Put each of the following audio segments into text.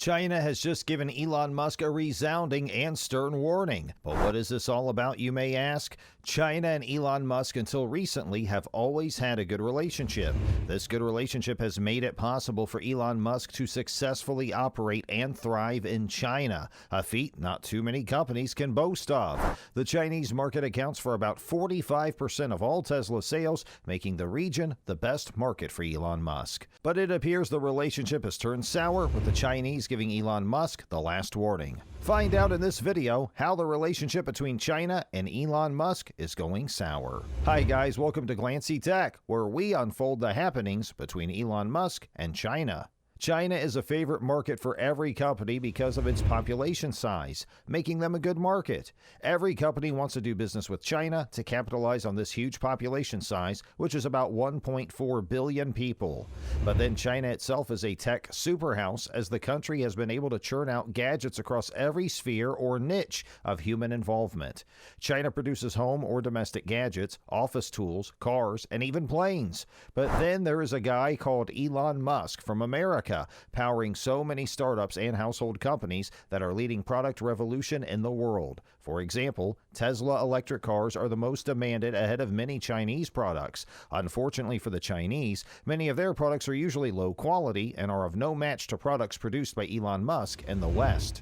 China has just given Elon Musk a resounding and stern warning. But what is this all about, you may ask? China and Elon Musk until recently have always had a good relationship. This good relationship has made it possible for Elon Musk to successfully operate and thrive in China, a feat not too many companies can boast of. The Chinese market accounts for about 45% of all Tesla sales, making the region the best market for Elon Musk. But it appears the relationship has turned sour, with the Chinese giving Elon Musk the last warning. Find out in this video how the relationship between China and Elon Musk is going sour. Hi guys, welcome to Glancy Tech, where we unfold the happenings between Elon Musk and China. China is a favorite market for every company because of its population size, making them a good market. Every company wants to do business with China to capitalize on this huge population size, which is about 1.4 billion people. But then China itself is a tech superhouse, as the country has been able to churn out gadgets across every sphere or niche of human involvement. China produces home or domestic gadgets, office tools, cars, and even planes. But then there is a guy called Elon Musk from America, powering so many startups and household companies that are leading product revolution in the world. For example, Tesla electric cars are the most demanded, ahead of many Chinese products. Unfortunately for the Chinese, many of their products are usually low quality and are of no match to products produced by Elon Musk in the West.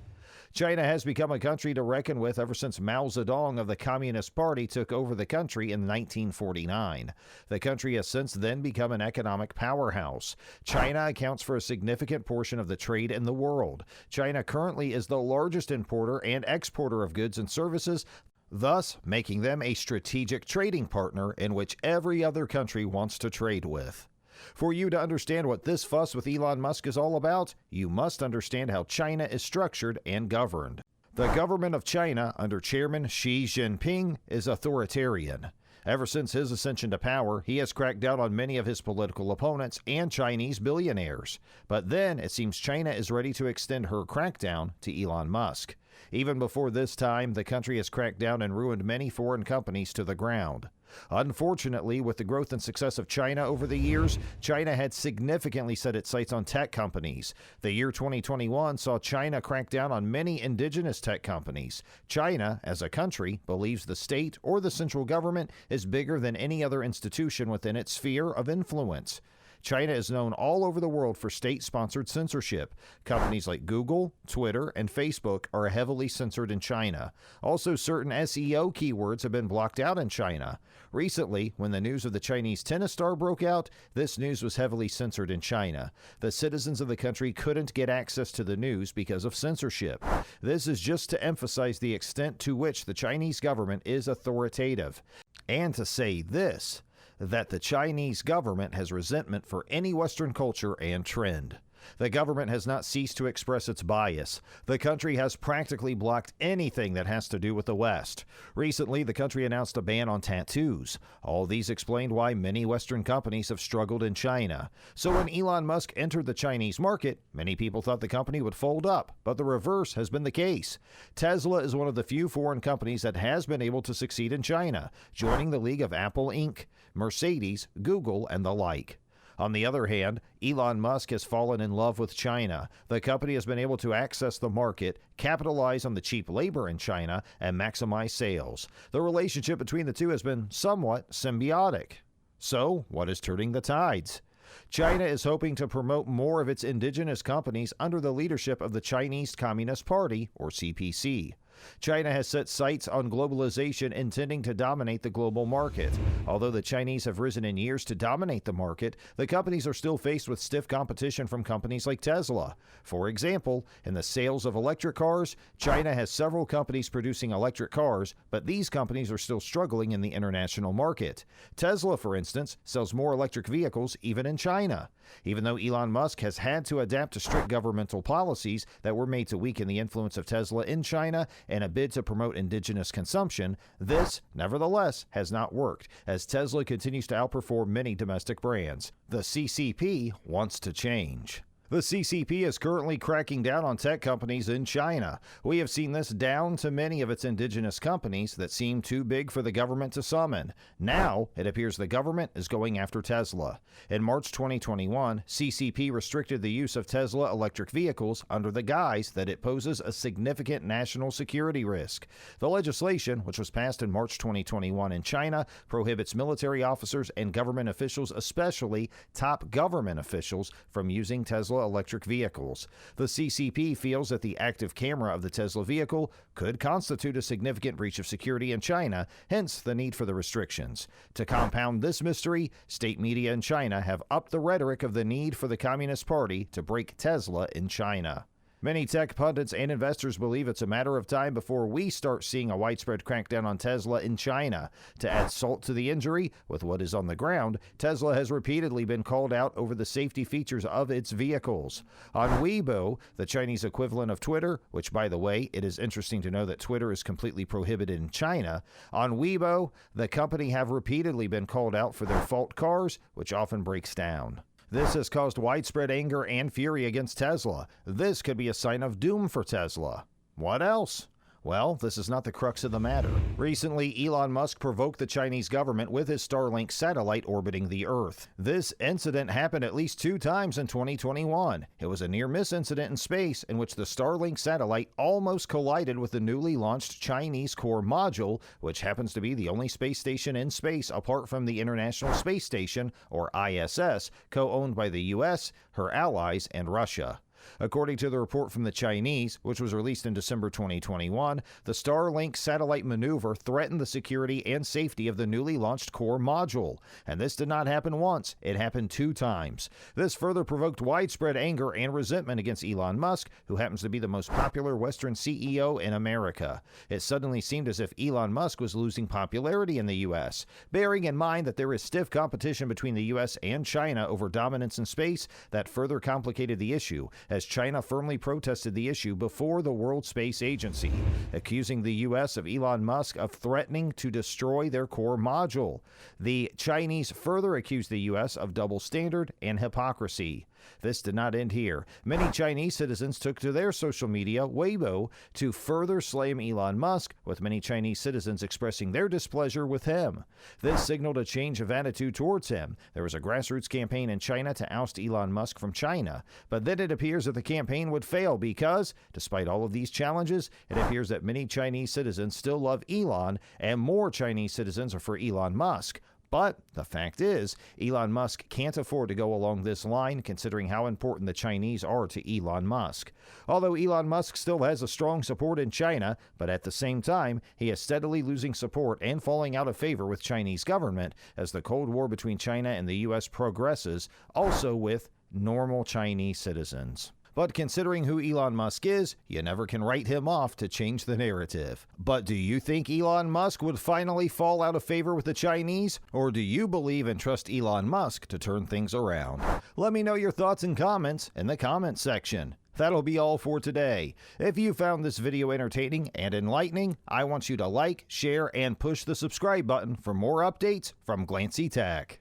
China has become a country to reckon with ever since Mao Zedong of the Communist Party took over the country in 1949. The country has since then become an economic powerhouse. China accounts for a significant portion of the trade in the world. China currently is the largest importer and exporter of goods and services, thus making them a strategic trading partner in which every other country wants to trade with. For you to understand what this fuss with Elon Musk is all about, you must understand how China is structured and governed. The government of China, under Chairman Xi Jinping, is authoritarian. Ever since his ascension to power, he has cracked down on many of his political opponents and Chinese billionaires. But then it seems China is ready to extend her crackdown to Elon Musk. Even before this time, the country has cracked down and ruined many foreign companies to the ground. Unfortunately, with the growth and success of China over the years, China had significantly set its sights on tech companies. The year 2021 saw China crack down on many indigenous tech companies. China, as a country, believes the state or the central government is bigger than any other institution within its sphere of influence. China is known all over the world for state-sponsored censorship. Companies like Google, Twitter, and Facebook are heavily censored in China. Also, certain SEO keywords have been blocked out in China. Recently, when the news of the Chinese tennis star broke out, this news was heavily censored in China. The citizens of the country couldn't get access to the news because of censorship. This is just to emphasize the extent to which the Chinese government is authoritative. And to say this, that the Chinese government has resentment for any Western culture and trend. The government has not ceased to express its bias. The country has practically blocked anything that has to do with the West. Recently, the country announced a ban on tattoos. All these explained why many Western companies have struggled in China. So when Elon Musk entered the Chinese market, many people thought the company would fold up, but the reverse has been the case. Tesla is one of the few foreign companies that has been able to succeed in China, joining the league of Apple Inc., Mercedes, Google, and the like. On the other hand, Elon Musk has fallen in love with China. The company has been able to access the market, capitalize on the cheap labor in China, and maximize sales. The relationship between the two has been somewhat symbiotic. So, what is turning the tides? China is hoping to promote more of its indigenous companies under the leadership of the Chinese Communist Party, or CPC. China has set sights on globalization, intending to dominate the global market. Although the Chinese have risen in years to dominate the market, the companies are still faced with stiff competition from companies like Tesla. For example, in the sales of electric cars, China has several companies producing electric cars, but these companies are still struggling in the international market. Tesla, for instance, sells more electric vehicles even in China. Even though Elon Musk has had to adapt to strict governmental policies that were made to weaken the influence of Tesla in China in a bid to promote indigenous consumption, this, nevertheless, has not worked, as Tesla continues to outperform many domestic brands. The CCP wants to change. The CCP is currently cracking down on tech companies in China. We have seen this down to many of its indigenous companies that seem too big for the government to summon. Now, it appears the government is going after Tesla. In March 2021, CCP restricted the use of Tesla electric vehicles under the guise that it poses a significant national security risk. The legislation, which was passed in March 2021 in China, prohibits military officers and government officials, especially top government officials, from using Tesla electric vehicles. The CCP feels that the active camera of the Tesla vehicle could constitute a significant breach of security in China, hence the need for the restrictions. To compound this mystery, state media in China have upped the rhetoric of the need for the Communist Party to break Tesla in China. Many tech pundits and investors believe it's a matter of time before we start seeing a widespread crackdown on Tesla in China. To add salt to the injury, with what is on the ground, Tesla has repeatedly been called out over the safety features of its vehicles. On Weibo, the Chinese equivalent of Twitter, which, by the way, it is interesting to know that Twitter is completely prohibited in China, on Weibo, the company have repeatedly been called out for their fault cars, which often breaks down. This has caused widespread anger and fury against Tesla. This could be a sign of doom for Tesla. What else? Well, this is not the crux of the matter. Recently, Elon Musk provoked the Chinese government with his Starlink satellite orbiting the Earth. This incident happened at least 2 times in 2021. It was a near-miss incident in space in which the Starlink satellite almost collided with the newly launched Chinese core module, which happens to be the only space station in space apart from the International Space Station, or ISS, co-owned by the US, her allies, and Russia. According to the report from the Chinese, which was released in December 2021, the Starlink satellite maneuver threatened the security and safety of the newly launched core module. And this did not happen once, it happened 2 times. This further provoked widespread anger and resentment against Elon Musk, who happens to be the most popular Western CEO in America. It suddenly seemed as if Elon Musk was losing popularity in the U.S. Bearing in mind that there is stiff competition between the U.S. and China over dominance in space, that further complicated the issue, as China firmly protested the issue before the World Space Agency, accusing the U.S. of Elon Musk of threatening to destroy their core module. The Chinese further accused the U.S. of double standard and hypocrisy. This did not end here. Many Chinese citizens took to their social media, Weibo, to further slam Elon Musk, with many Chinese citizens expressing their displeasure with him. This signaled a change of attitude towards him. There was a grassroots campaign in China to oust Elon Musk from China, but then it appears that the campaign would fail because, despite all of these challenges, it appears that many Chinese citizens still love Elon, and more Chinese citizens are for Elon Musk. But the fact is, Elon Musk can't afford to go along this line, considering how important the Chinese are to Elon Musk. Although Elon Musk still has a strong support in China, but at the same time, he is steadily losing support and falling out of favor with Chinese government as the Cold War between China and the U.S. progresses, also with normal Chinese citizens. But considering who Elon Musk is, you never can write him off to change the narrative. But do you think Elon Musk would finally fall out of favor with the Chinese? Or do you believe and trust Elon Musk to turn things around? Let me know your thoughts and comments in the comments section. That'll be all for today. If you found this video entertaining and enlightening, I want you to like, share, and push the subscribe button for more updates from Glancy Tech.